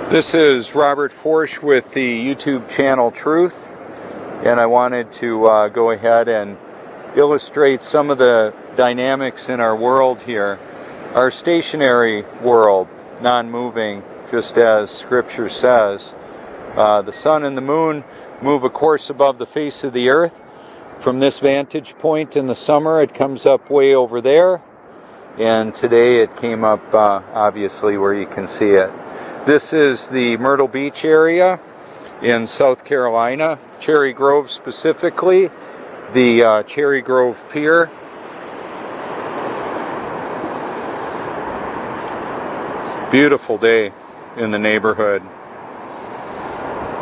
This is Robert Forsch with the YouTube channel Truth, and I wanted to go ahead and illustrate some of the dynamics in our world here. Our stationary world, non-moving, just as Scripture says. The sun and the moon move a course above the face of the earth. From this vantage point in the summer, it comes up way over there, and today it came up obviously where you can see it. This is the Myrtle Beach area in South Carolina, Cherry Grove specifically, the Cherry Grove Pier. Beautiful day in the neighborhood.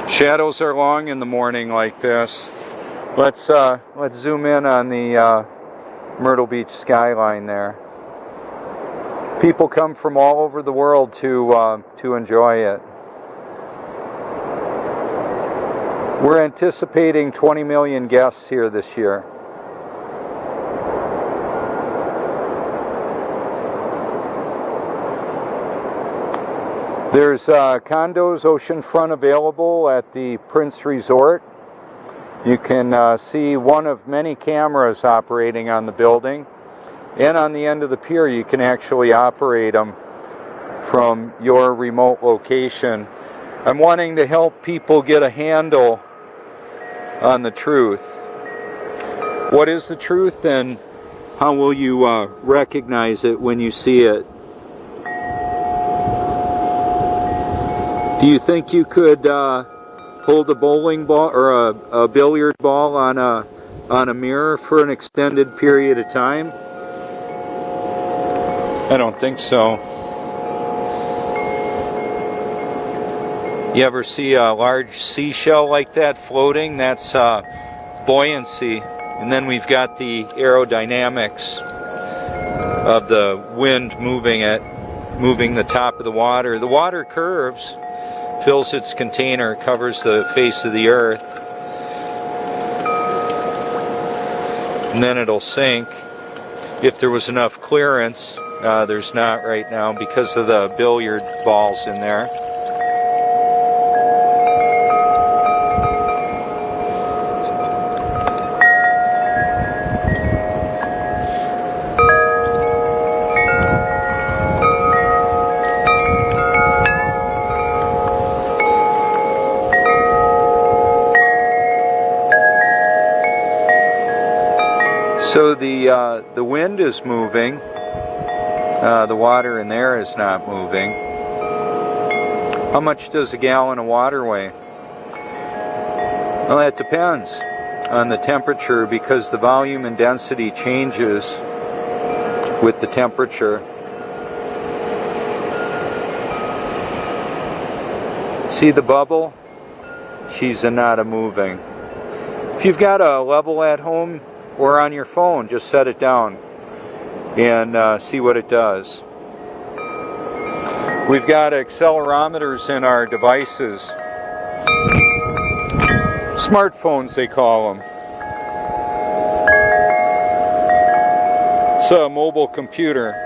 Shadows are long in the morning like this. Let's zoom in on the Myrtle Beach skyline there. People come from all over the world to enjoy it. We're anticipating 20 million guests here this year. There's condos oceanfront available at the Prince Resort. You can see one of many cameras operating on the building. And on the end of the pier, you can actually operate them from your remote location. I'm wanting to help people get a handle on the truth. What is the truth, and how will you recognize it when you see it? Do you think you could hold a bowling ball or a billiard ball on a mirror for an extended period of time? I don't think so. You ever see a large seashell like that floating? That's buoyancy. And then we've got the aerodynamics of the wind moving the top of the water. The water curves, fills its container, covers the face of the earth, and then it'll sink if there was enough clearance. There's not right now because of the billiard balls in there. So the wind is moving. The water in there is not moving. How much does a gallon of water weigh? Well, that depends on the temperature, because the volume and density changes with the temperature. See the bubble? She's not moving. If you've got a level at home or on your phone, just set it down and see what it does. We've got accelerometers in our devices. Smartphones, they call them. It's a mobile computer.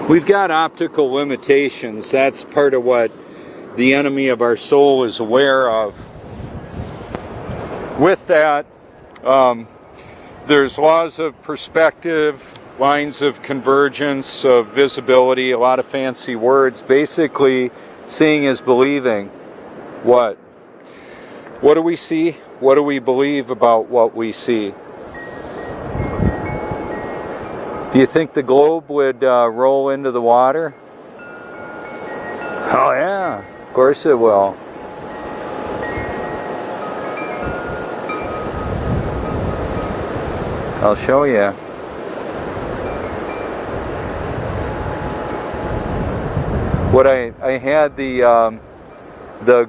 We've got optical limitations. That's part of what the enemy of our soul is aware of. With that, there's laws of perspective, lines of convergence, of visibility, a lot of fancy words. Basically, seeing is believing. What? What do we see? What do we believe about what we see? Do you think the globe would roll into the water? Oh yeah, of course it will. I'll show you. What I had the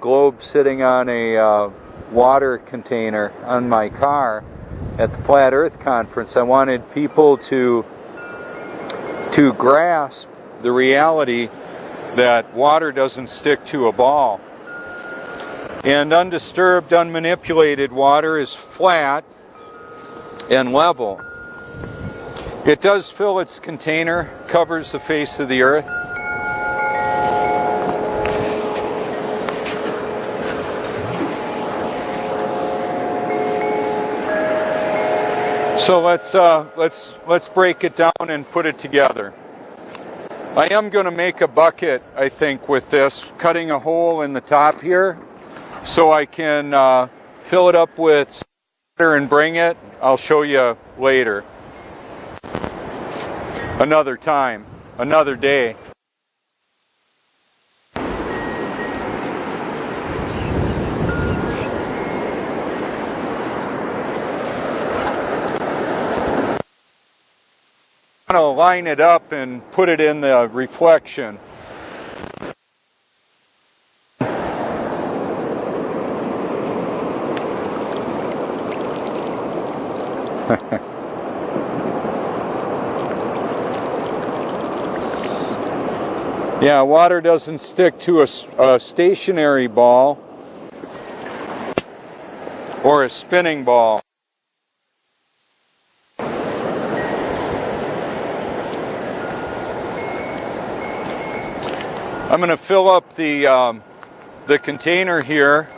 globe sitting on a water container on my car at the Flat Earth Conference. I wanted people to grasp the reality that water doesn't stick to a ball. And undisturbed, unmanipulated water is flat and level. It does fill its container, covers the face of the earth. So let's break it down and put it together. I am going to make a bucket, I think, with this, cutting a hole in the top here so I can fill it up with water and bring it. I'll show you later. Another time, another day. I'm going to line it up and put it in the reflection. Yeah, water doesn't stick to a stationary ball or a spinning ball. I'm going to fill up the container here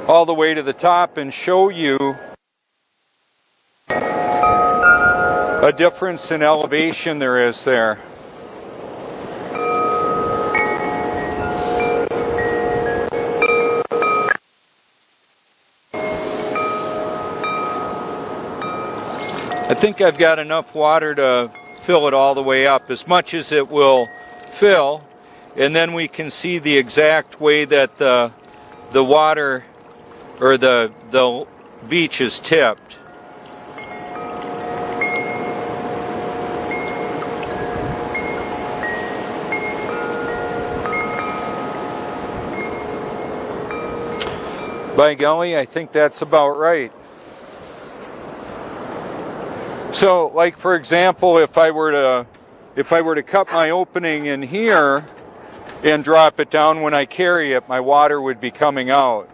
all the way to the top and show you a difference in elevation there is there. I think I've got enough water to fill it all the way up, as much as it will fill, and then we can see the exact way that the water or the beach is tipped. By golly, I think that's about right. So, like for example, if I were to cut my opening in here and drop it down, when I carry it, my water would be coming out.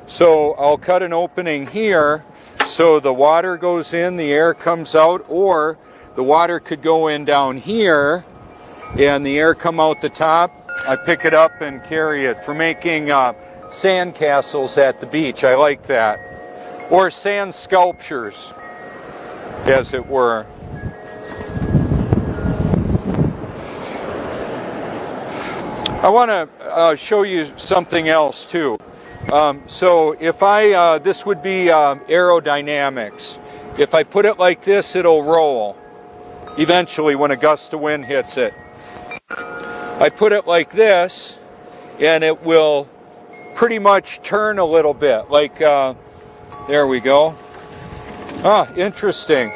So I'll cut an opening here so the water goes in, the air comes out, or the water could go in down here and the air come out the top. I pick it up and carry it for making sand castles at the beach. I like that. Or sand sculptures, as it were. I want to show you something else too. So if this would be aerodynamics. If I put it like this, it'll roll eventually when a gust of wind hits it. I put it like this and it will pretty much turn a little bit, like there we go. Ah, interesting.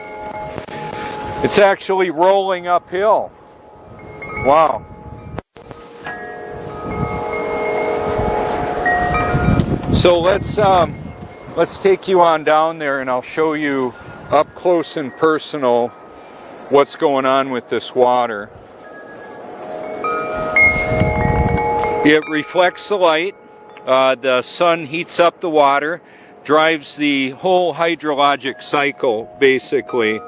It's actually rolling uphill. Wow. So let's take you on down there and I'll show you up close and personal what's going on with this water. It reflects the light. The sun heats up the water, drives the whole hydrologic cycle, basically.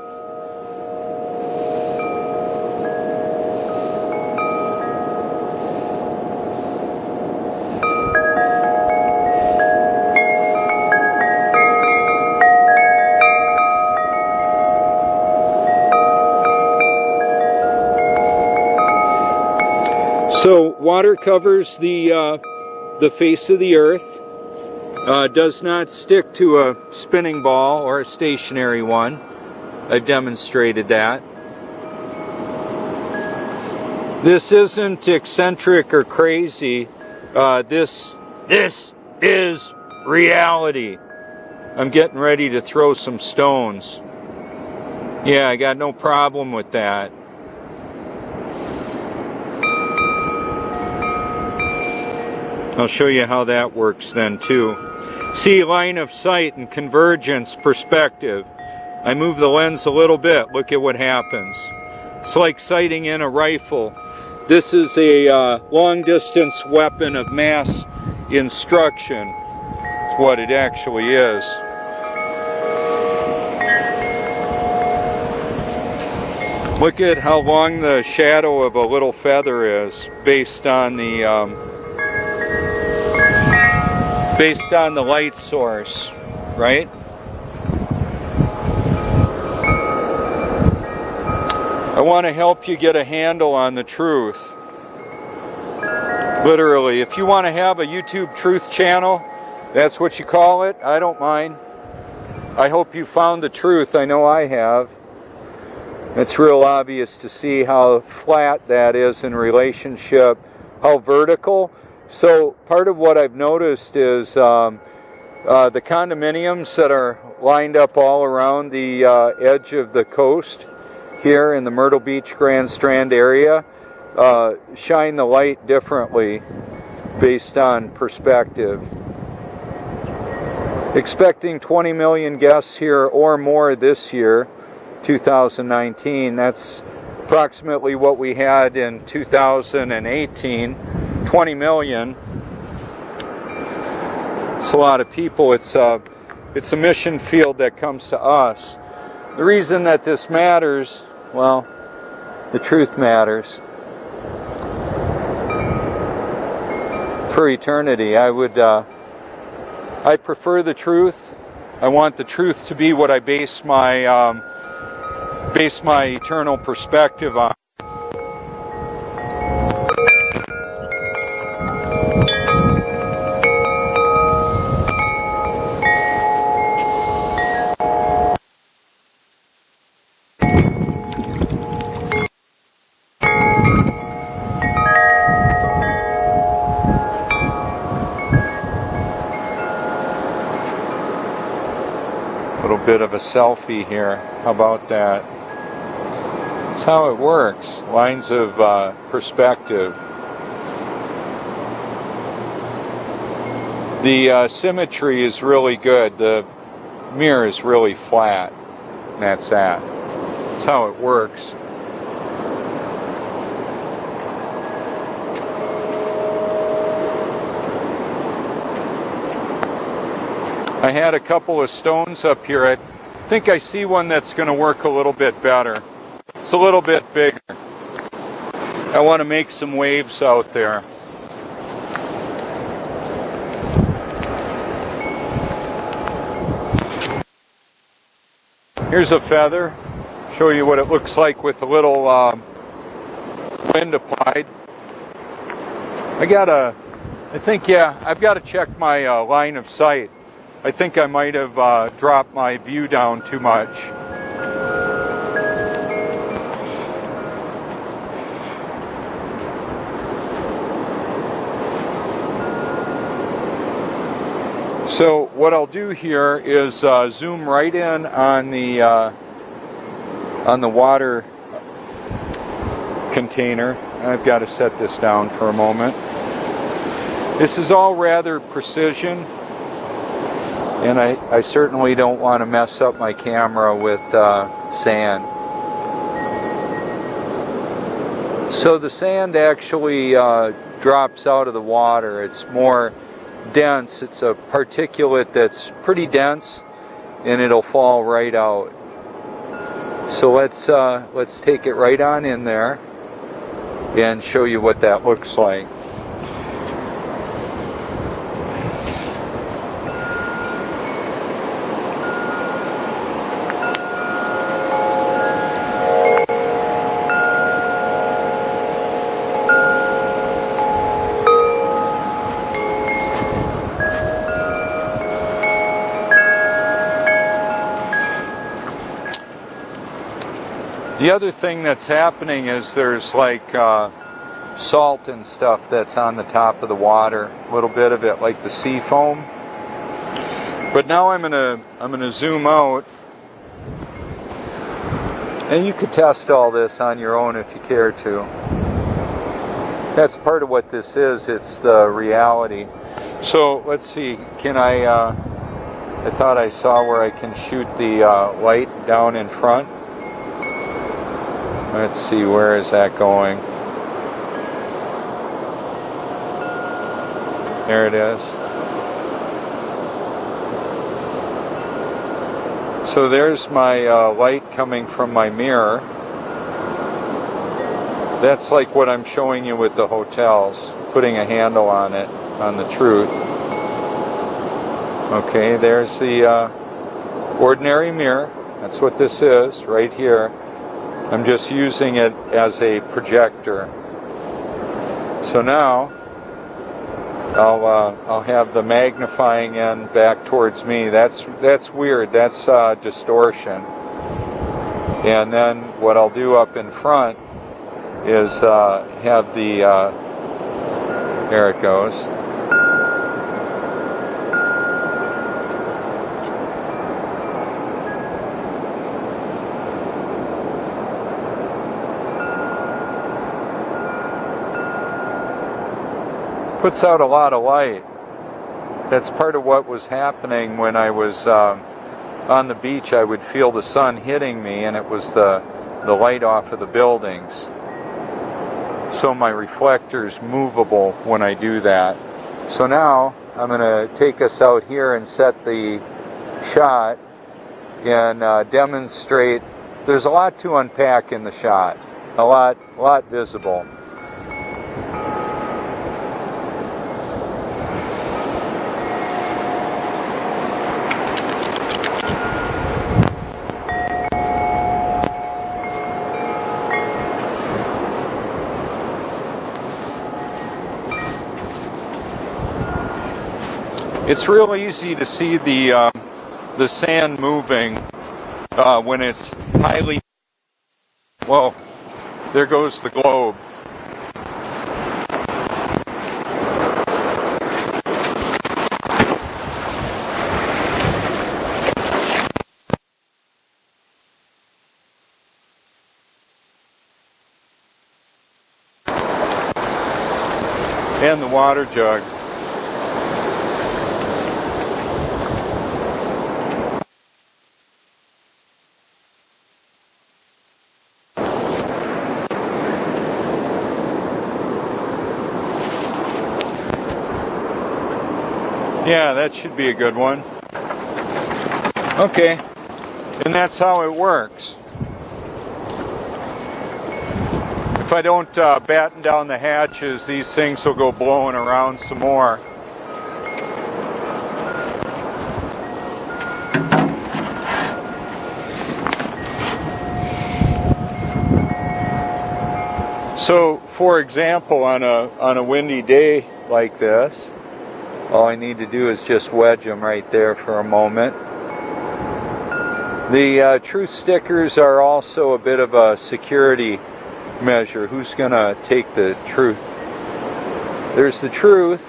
So water covers the face of the earth, does not stick to a spinning ball or a stationary one. I've demonstrated that. This isn't eccentric or crazy. This is reality. I'm getting ready to throw some stones. Yeah, I got no problem with that. I'll show you how that works then too. See, line of sight and convergence perspective. I move the lens a little bit. Look at what happens. It's like sighting in a rifle. This is a long distance weapon of mass instruction. It's what it actually is. Look at how long the shadow of a little feather is based on the light source, right? I want to help you get a handle on the truth. Literally, if you want to have a YouTube truth channel, that's what you call it, I don't mind. I hope you found the truth. I know I have. It's real obvious to see how flat that is in relationship, how vertical. So part of what I've noticed is the condominiums that are lined up all around the edge of the coast here in the Myrtle Beach Grand Strand area shine the light differently based on perspective. Expecting 20 million guests here or more this year, 2019. That's approximately what we had in 2018, 20 million. It's a lot of people. It's a mission field that comes to us. The reason that this matters, well, the truth matters. For eternity, I prefer the truth. I want the truth to be what I base my eternal perspective on. A little bit of a selfie here. How about that? That's how it works. Lines of perspective. The symmetry is really good. The mirror is really flat. That's that. That's how it works. I had a couple of stones up here. I think I see one that's going to work a little bit better. It's a little bit bigger. I want to make some waves out there. Here's a feather. Show you what it looks like with a little wind applied. I've got to check my line of sight. I think I might have dropped my view down too much. So what I'll do here is zoom right in on the water container. I've got to set this down for a moment. This is all rather precision. And I certainly don't want to mess up my camera with sand. So the sand actually drops out of the water. It's more dense. It's a particulate that's pretty dense, and it'll fall right out. So let's take it right on in there and show you what that looks like. The other thing that's happening is there's like salt and stuff that's on the top of the water, a little bit of it like the sea foam. But now I'm gonna zoom out, and you could test all this on your own if you care to. That's part of what this is. It's the reality. So let's see. Can I thought I saw where I can shoot the light down in front. Let's see, where is that going? There it is. So there's my light coming from my mirror. That's like what I'm showing you with the hotels, putting a handle on it, on the truth. Okay, there's the ordinary mirror. That's what this is, right here. I'm just using it as a projector. So now I'll have the magnifying end back towards me. That's weird. That's distortion. And then what I'll do up in front is have the there it goes. Puts out a lot of light. That's part of what was happening when I was on the beach. I would feel the sun hitting me, and it was the light off of the buildings. So my reflector's movable when I do that. So now I'm going to take us out here and set the shot and demonstrate. There's a lot to unpack in the shot. A lot visible. It's real easy to see the sand moving when it's highly. Whoa, there goes the globe. And the water jug. Yeah, that should be a good one. Okay, and that's how it works. If I don't batten down the hatches, these things will go blowing around some more. So, for example, on a windy day like this, all I need to do is just wedge them right there for a moment. The truth stickers are also a bit of a security measure. Who's going to take the truth? There's the truth,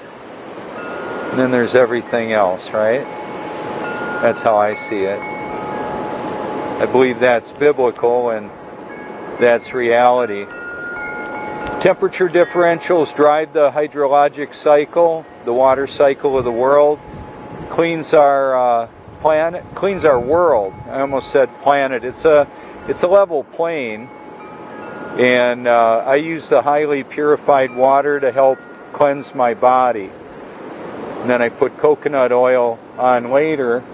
and then there's everything else, right? That's how I see it. I believe that's biblical and that's reality. Temperature differentials drive the hydrologic cycle, the water cycle of the world. Cleans our planet, cleans our world. I almost said planet. It's a level plane, and I use the highly purified water to help cleanse my body. And then I put coconut oil on later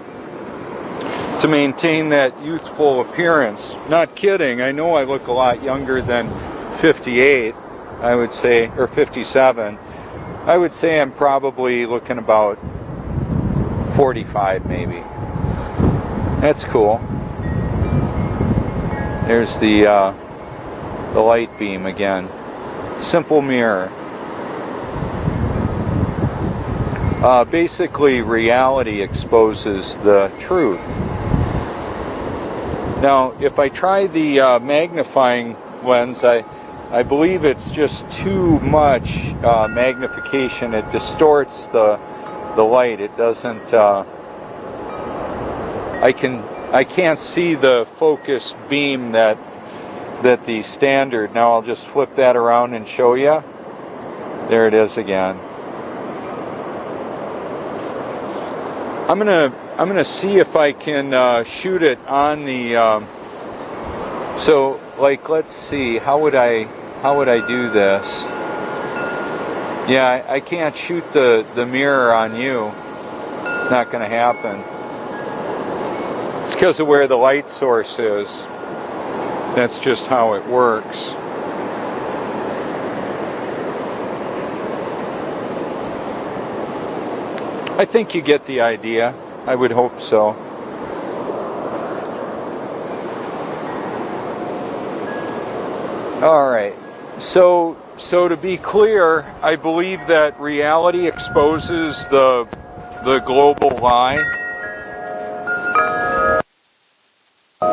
to maintain that youthful appearance. Not kidding. I know I look a lot younger than 58. I would say, or 57. I would say I'm probably looking about 45 maybe. That's cool. There's the light beam again. Simple mirror. Basically, reality exposes the truth. Now, if I try the magnifying lens, I believe it's just too much magnification. It distorts the light. It doesn't. I can't see the focus beam that the standard. Now I'll just flip that around and show you. There it is again. I'm gonna see if I can shoot it on the. So like, let's see. How would I do this? Yeah, I can't shoot the mirror on you. It's not going to happen. It's because of where the light source is. That's just how it works. I think you get the idea. I would hope so. All right. So to be clear, I believe that reality exposes the global lie. The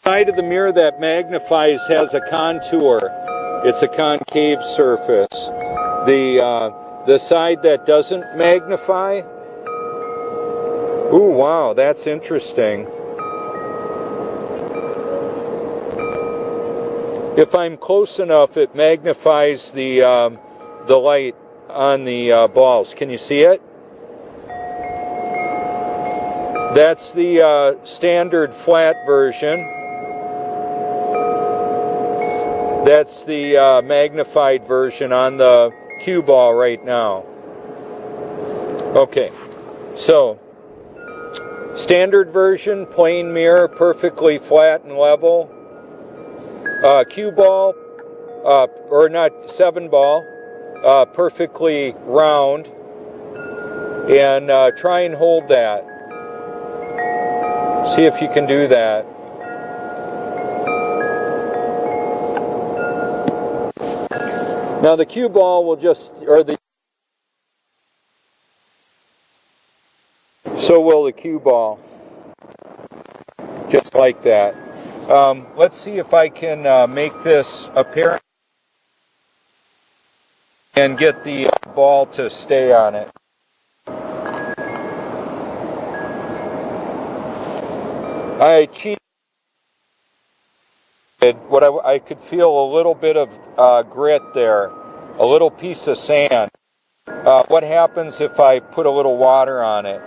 side of the mirror that magnifies has a contour. It's a concave surface. The side that doesn't magnify. Ooh, wow, that's interesting. If I'm close enough, it magnifies the light on the balls. Can you see it? That's the standard flat version. That's the magnified version on the cue ball right now. Okay, so standard version, plain mirror, perfectly flat and level. Cue ball, or not 7 ball, perfectly round, and try and hold that. See if you can do that. Now the cue ball will just, so will the cue ball, just like that. Let's see if I can make this apparent and get the ball to stay on it. I cheated. What I could feel a little bit of grit there, a little piece of sand. What happens if I put a little water on it?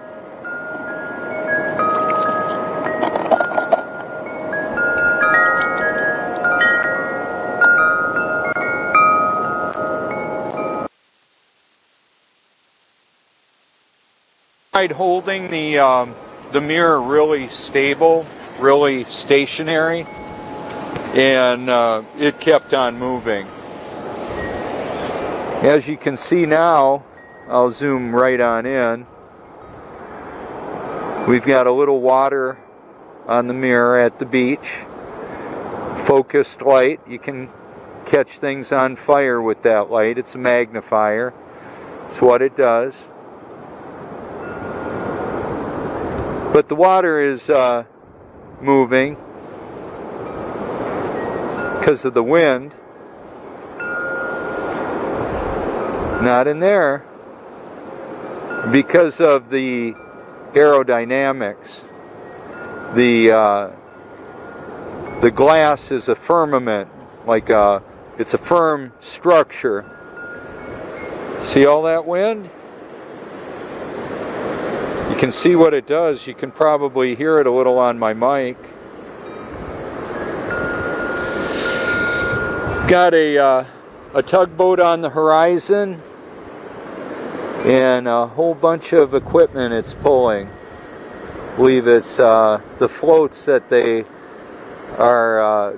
Holding the mirror really stable, really stationary, and it kept on moving. As you can see now, I'll zoom right on in. We've got a little water on the mirror at the beach. Focused light. You can catch things on fire with that light. It's a magnifier. It's what it does. But the water is moving because of the wind. Not in there. Because of the aerodynamics. The glass is a firmament, like it's a firm structure. See all that wind? You can see what it does. You can probably hear it a little on my mic. Got a tugboat on the horizon and a whole bunch of equipment it's pulling. I believe it's the floats that they are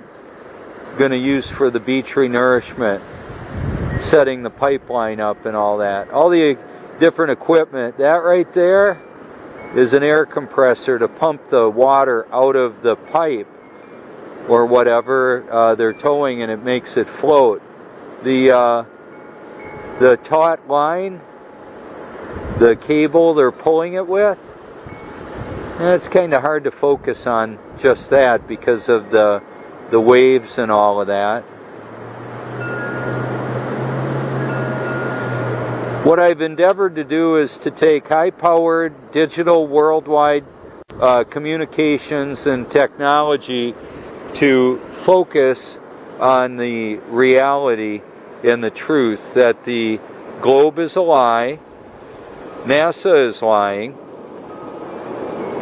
going to use for the beach renourishment, setting the pipeline up and all that. All the different equipment. That right there is an air compressor to pump the water out of the pipe or whatever they're towing, and it makes it float. The taut line, the cable they're pulling it with, And it's kind of hard to focus on just that because of the waves and all of that. What I've endeavored to do is to take high-powered digital worldwide communications and technology to focus on the reality and the truth that the globe is a lie, NASA is lying,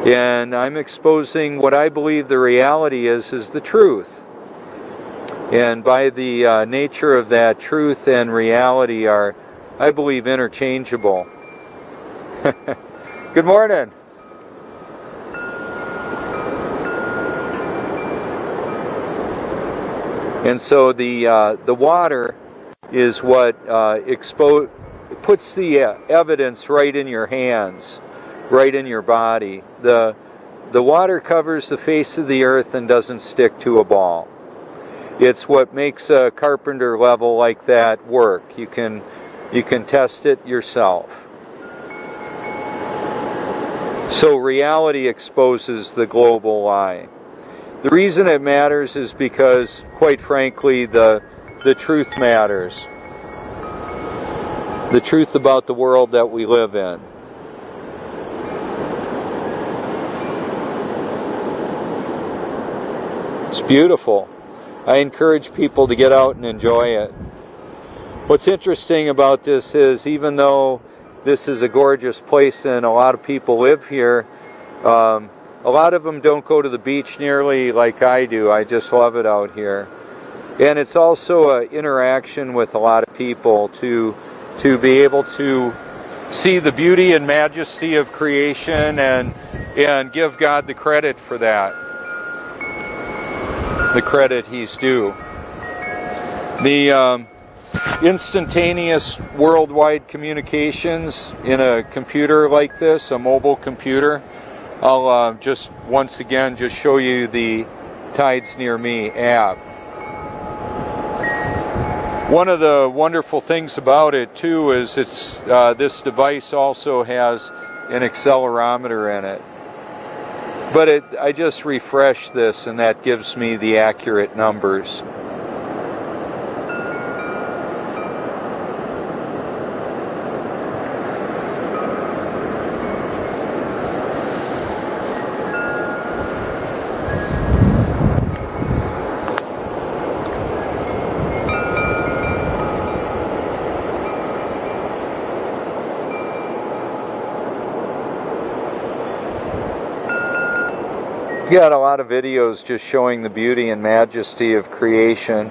and I'm exposing what I believe the reality is the truth. And by the nature of that, truth and reality are, I believe, interchangeable. Good morning. And so the water is what puts the evidence right in your hands, right in your body. The water covers the face of the earth and doesn't stick to a ball. It's what makes a carpenter level like that work. You can test it yourself. So reality exposes the global lie. The reason it matters is because, quite frankly, the truth matters. The truth about the world that we live in. It's beautiful. I encourage people to get out and enjoy it. What's interesting about this is, even though this is a gorgeous place and a lot of people live here, a lot of them don't go to the beach nearly like I do. I just love it out here. And it's also an interaction with a lot of people to be able to see the beauty and majesty of creation and give God the credit for that. The credit He's due. The instantaneous worldwide communications in a computer like this, a mobile computer. I'll just once again just show you the Tides Near Me app. One of the wonderful things about it too is this device also has an accelerometer in it. But I just refresh this and that gives me the accurate numbers. Got a lot of videos just showing the beauty and majesty of creation.